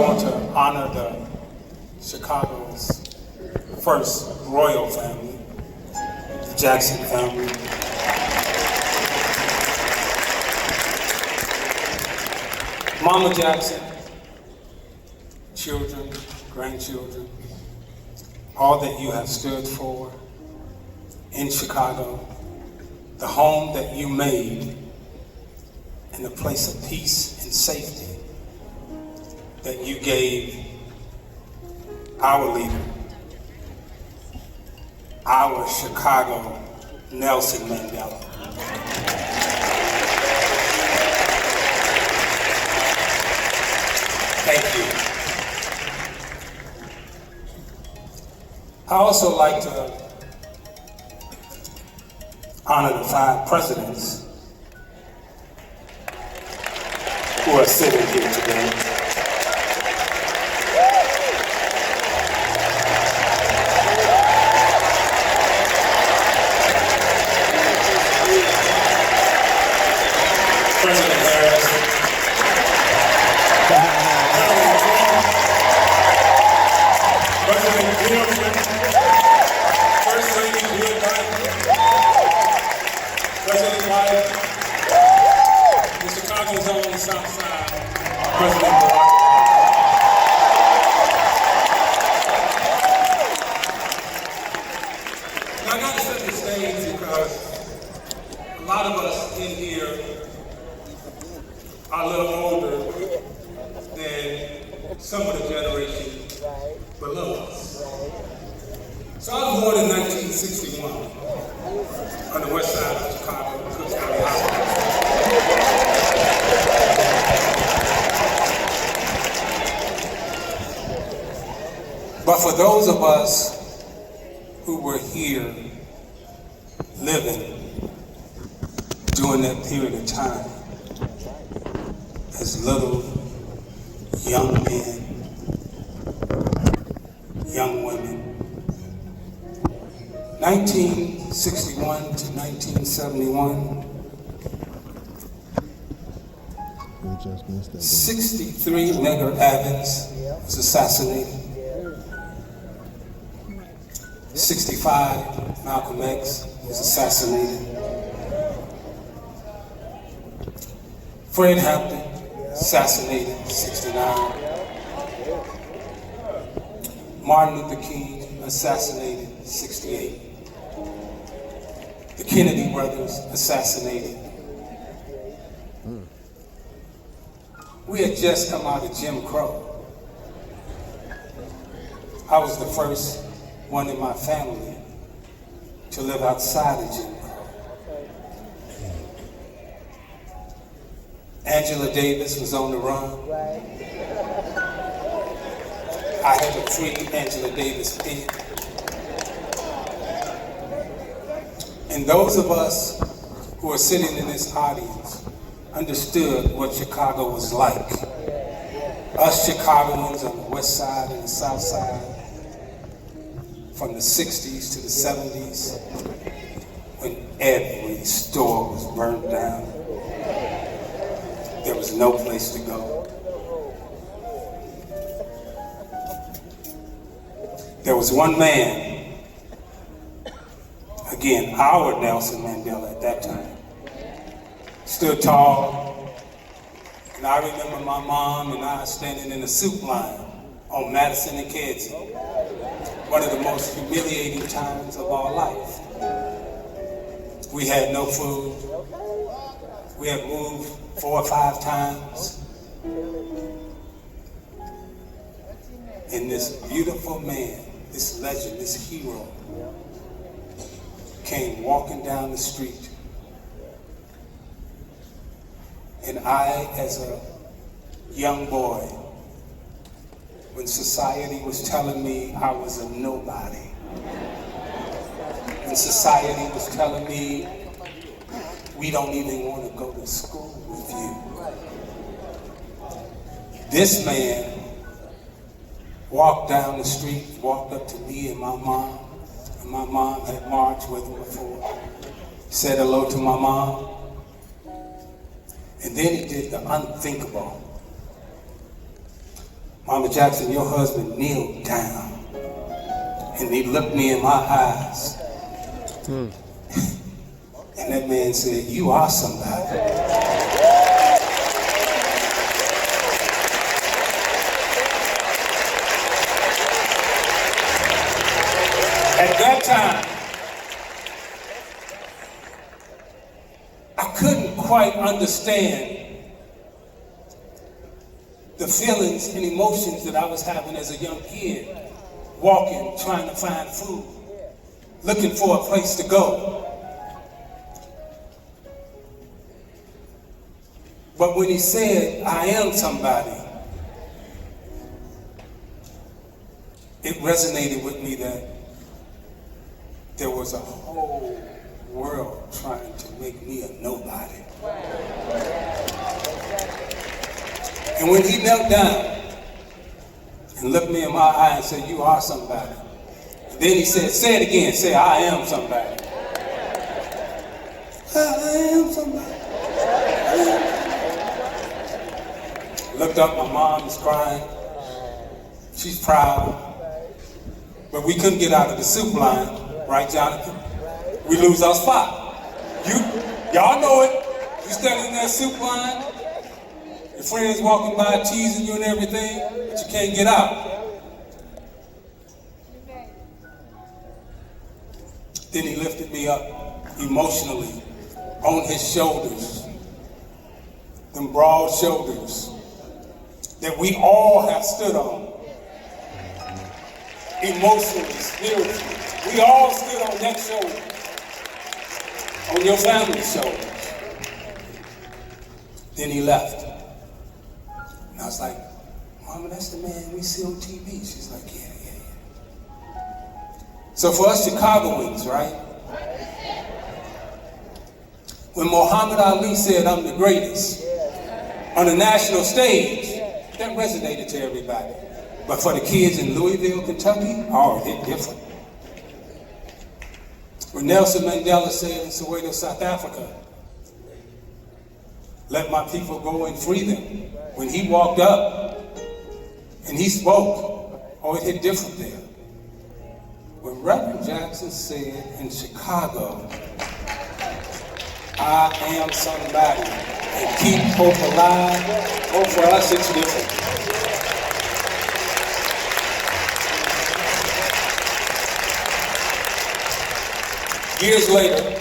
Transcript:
want to honor the Chicago's first royal family, the Jackson family. Mama Jackson, children, grandchildren, all that you have stood for in Chicago, the home that you made, and the place of peace and safety that you gave our leader, our Chicago Nelson Mandela. Thank you. I also like to honor the 5 presidents who are sitting here today. President Harris, President Clinton, First Lady Jill Biden, President Biden, the Chicago's own South Side, President BLAQ. Now I got to set the stage because a lot of us in here are a little older than some of the generation below us. So I was born in 1961 on the west side of Chicago, Cook County Hospital. But for those of us who were here living during that period of time, as little young men, young women, 1961 to 1971, 63 Medgar Evans was assassinated. 65 Malcolm X was assassinated. Fred Hampton assassinated, 69. Martin Luther King assassinated, 68. The Kennedy brothers assassinated. We had just come out of Jim Crow. I was the first one in my family to live outside of Jim Crow. Angela Davis was on the run. I had a free Angela Davis pen. And those of us who are sitting in this audience understood what Chicago was like. Us Chicagoans on the west side and the south side, from the 60s to the 70s, when every store was burned down. There was no place to go. There was one man, again, our Nelson Mandela at that time, stood tall, and I remember my mom and I standing in the soup line on Madison and Kedzie, one of the most humiliating times of our life. We had no food. We had moved 4 or 5 times. And this beautiful man, this legend, this hero, came walking down the street. And I, as a young boy, when society was telling me I was a nobody, when society was telling me we don't even want to go to school with you, this man walked down the street, walked up to me and my mom had marched with him before, said hello to my mom, and then he did the unthinkable. Mama Jackson, your husband kneeled down and he looked me in my eyes. And that man said, you are somebody. At that time, I couldn't quite understand the feelings and emotions that I was having as a young kid, walking, trying to find food, looking for a place to go. But when he said, I am somebody, it resonated with me that there was a whole world trying to make me a nobody. And when he knelt down and looked me in my eye and said, you are somebody. And then he said, say it again, say, I am somebody. I am somebody. Looked up, my mom is crying. She's proud. But we couldn't get out of the soup line, right, Jonathan? We lose our spot. Y'all know it. You standing in that soup line, your friends walking by teasing you and everything, but you can't get out. Then he lifted me up emotionally on his shoulders, them broad shoulders that we all have stood on. Emotionally, spiritually. We all stood on that shoulder, on your family's shoulders. Then he left. And I was like, Mama, that's the man we see on TV. She's like, yeah. So for us Chicagoans, right? When Muhammad Ali said, I'm the greatest, on the national stage, that resonated to everybody. But for the kids in Louisville, Kentucky, oh, it hit different. When Nelson Mandela said in Soweto, South Africa, let my people go and free them. When he walked up and he spoke, oh, it hit different there. When Reverend Jackson said in Chicago, I am somebody, and keep hope alive, oh, for us it's different. Years later,